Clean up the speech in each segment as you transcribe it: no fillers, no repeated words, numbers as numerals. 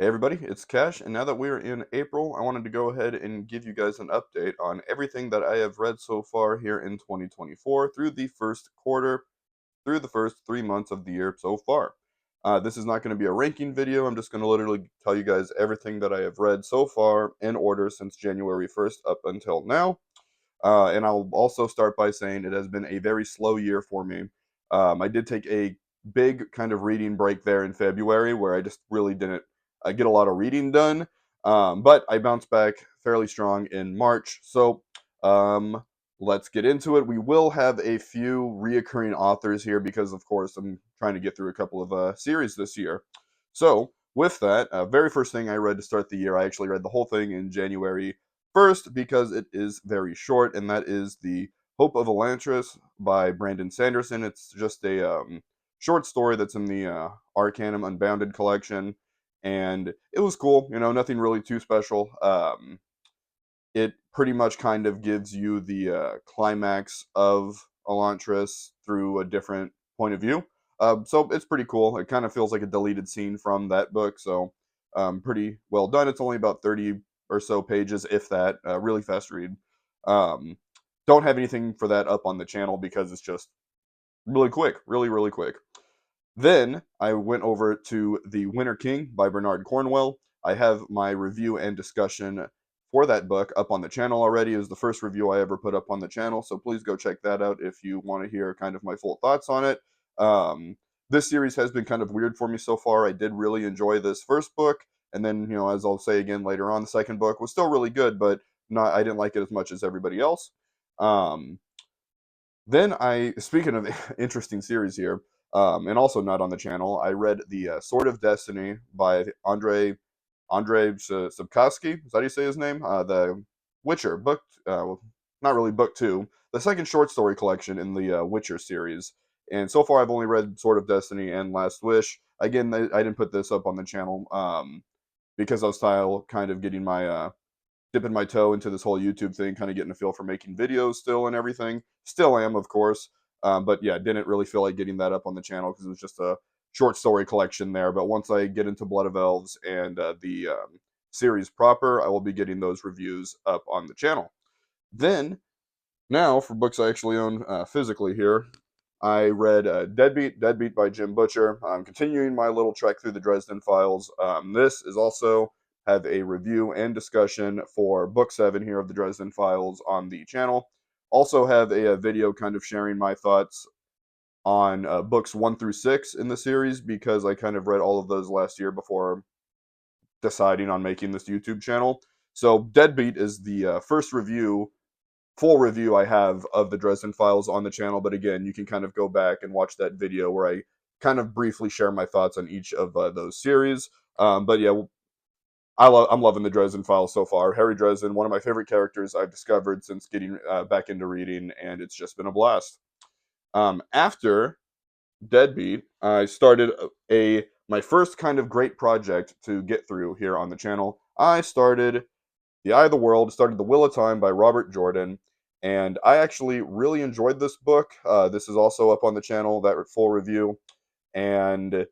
Hey everybody, it's Cash, and now that we're in April, I wanted to go ahead and give you guys an update on everything that I have read so far here in 2024 through the first quarter, through the first 3 months of the year so far. This is not going to be a ranking video. I'm just going to literally tell you guys everything that I have read so far in order since January 1st up until now. And I'll also start by saying it has been a very slow year for me. I did take a big kind of reading break there in February where I just really didn't get a lot of reading done. But I bounced back fairly strong in March. So um, let's get into it. We will have a few reoccurring authors here because, of course, I'm trying to get through a couple of series this year. So with that, very first thing I read to start the year, I actually read the whole thing in January 1st because it is very short, and that is the Hope of Alanis by Brandon Sanderson. It's just a short story that's in the Arcanum Unbounded collection, and it was cool. You know, nothing really too special. It pretty much kind of gives you the climax of Elantris through a different point of view. So it's pretty cool. It kind of feels like a deleted scene from that book, so pretty well done. It's only about 30 or so pages, if that. Really fast read. Um, don't have anything for that up on the channel because it's just really quick, really quick. Then I went over to The Winter King by Bernard Cornwell. I have my review and discussion for that book up on the channel already. It was the first review I ever put up on the channel, so please go check that out if you want to hear kind of my full thoughts on it. Um, this series has been kind of weird for me so far. I did really enjoy this first book, and then, you know, as I'll say again later on, the second book was still really good, but not I didn't like it as much as everybody else. Um, then speaking of interesting series here, and also not on the channel, I read the Sword of Destiny by Andre Sapkowski. Is that how you say his name? The Witcher book, well, not really book two, the second short story collection in the Witcher series. And so far, I've only read Sword of Destiny and Last Wish. Again, I didn't put this up on the channel because I was still kind of getting my dipping my toe into this whole YouTube thing, kind of getting a feel for making videos still and everything. Still am, of course. But yeah, didn't really feel like getting that up on the channel because it was just a short story collection there. But once I get into Blood of Elves and the series proper, I will be getting those reviews up on the channel. Then, now for books I actually own physically here, I read Deadbeat by Jim Butcher. I'm continuing my little trek through the Dresden Files. This is also have a review and discussion for Book 7 here of the Dresden Files on the channel. Also have a video kind of sharing my thoughts on books 1 through 6 in the series because I kind of read all of those last year before deciding on making this YouTube channel. So Deadbeat is the first full review I have of the Dresden Files on the channel, but again, you can kind of go back and watch that video where I kind of briefly share my thoughts on each of those series. But yeah, I'm loving the Dresden Files so far. Harry Dresden, one of my favorite characters I've discovered since getting back into reading, and it's just been a blast. After Deadbeat, I started my first kind of great project to get through here on the channel. I started The Eye of the World, started The Wheel of Time by Robert Jordan, and I actually really enjoyed this book. This is also up on the channel, that full review, and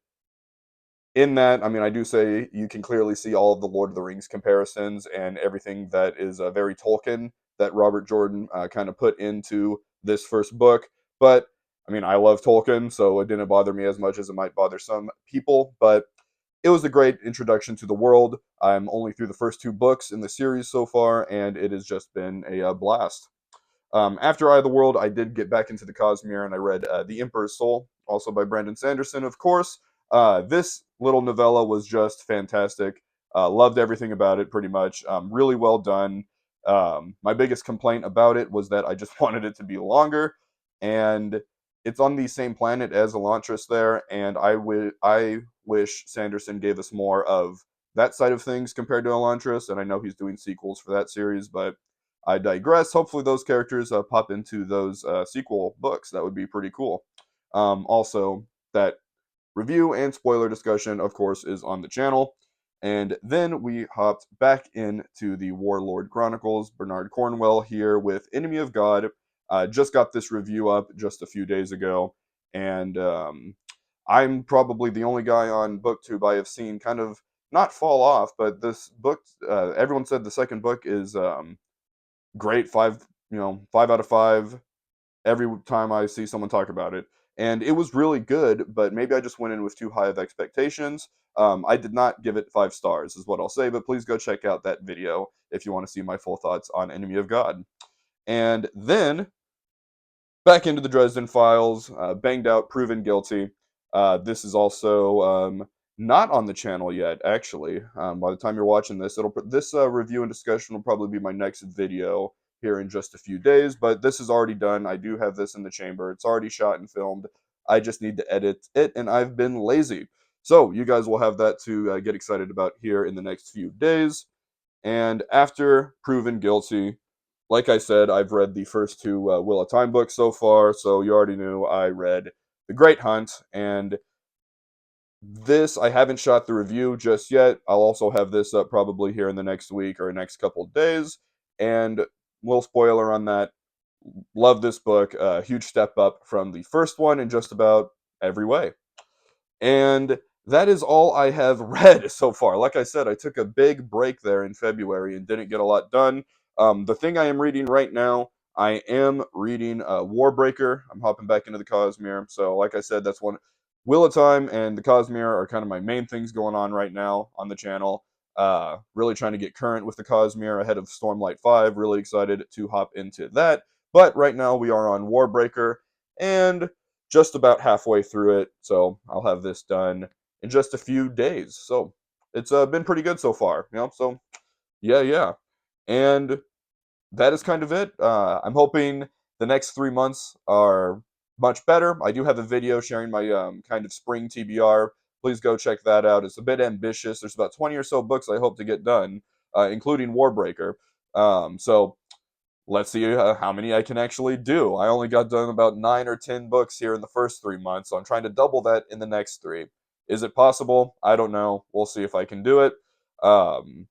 in that, I mean, I do say you can clearly see all of the Lord of the Rings comparisons and everything that is very Tolkien that Robert Jordan kind of put into this first book. But I mean, I love Tolkien, so it didn't bother me as much as it might bother some people. But it was a great introduction to the world. I'm only through the first two books in the series so far, and it has just been a blast. After Eye of the World, I did get back into the Cosmere and I read The Emperor's Soul, also by Brandon Sanderson, of course. This little novella was just fantastic. Loved everything about it, pretty much. Really well done. My biggest complaint about it was that I just wanted it to be longer, and it's on the same planet as Elantris there, and I wish Sanderson gave us more of that side of things compared to Elantris, and I know he's doing sequels for that series, but I digress. Hopefully, those characters pop into those sequel books. That would be pretty cool. Also, that review and spoiler discussion, of course, is on the channel. And then we hopped back into the Warlord Chronicles. Bernard Cornwell here with Enemy of God. Just got this review up just a few days ago. And I'm probably the only guy on BookTube I have seen kind of not fall off, but this book, everyone said the second book is great. 5 out of 5 every time I see someone talk about it. And it was really good, but maybe I just went in with too high of expectations. I did not give it 5 stars, is what I'll say, but please go check out that video if you want to see my full thoughts on Enemy of God. And then back into the Dresden Files, banged out, proven guilty. This is also not on the channel yet. Actually, by the time you're watching this, this review and discussion will probably be my next video here in just a few days. But this is already done. I do have this in the chamber. It's already shot and filmed. I just need to edit it, and I've been lazy. So you guys will have that to get excited about here in the next few days. And after proven guilty, like I said, I've read the first two Wheel of Time books so far, so you already knew I read The Great Hunt, and this, I haven't shot the review just yet. I'll also have this up probably here in the next week or next couple of days, and little spoiler on that, love this book, huge step up from the first one in just about every way. And that is all I have read so far. Like I said, I took a big break there in February and didn't get a lot done. The thing I am reading right now, I am reading Warbreaker. I'm hopping back into the Cosmere. So, like I said, that's one. Wheel of Time and the Cosmere are kind of my main things going on right now on the channel. Really trying to get current with the Cosmere ahead of Stormlight 5. Really excited to hop into that. But right now we are on Warbreaker. And just about halfway through it, so I'll have this done in just a few days. So it's been pretty good so far, you know. So yeah, and that is kind of it. I'm hoping the next 3 months are much better. I do have a video sharing my kind of spring TBR. Please go check that out. It's a bit ambitious. There's about 20 or so books I hope to get done, including Warbreaker. So let's see how many I can actually do. I only got done about 9 or 10 books here in the first 3 months, so I'm trying to double that in the next three. Is it possible? I don't know. We'll see if I can do it. Um,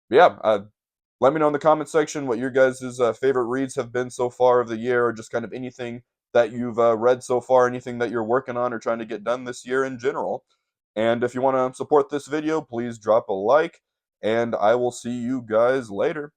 yeah, let me know in the comment section what your guys' favorite reads have been so far of the year, or just kind of anything that you've read so far, anything that you're working on or trying to get done this year in general. And if you want to support this video, please drop a like, and I will see you guys later.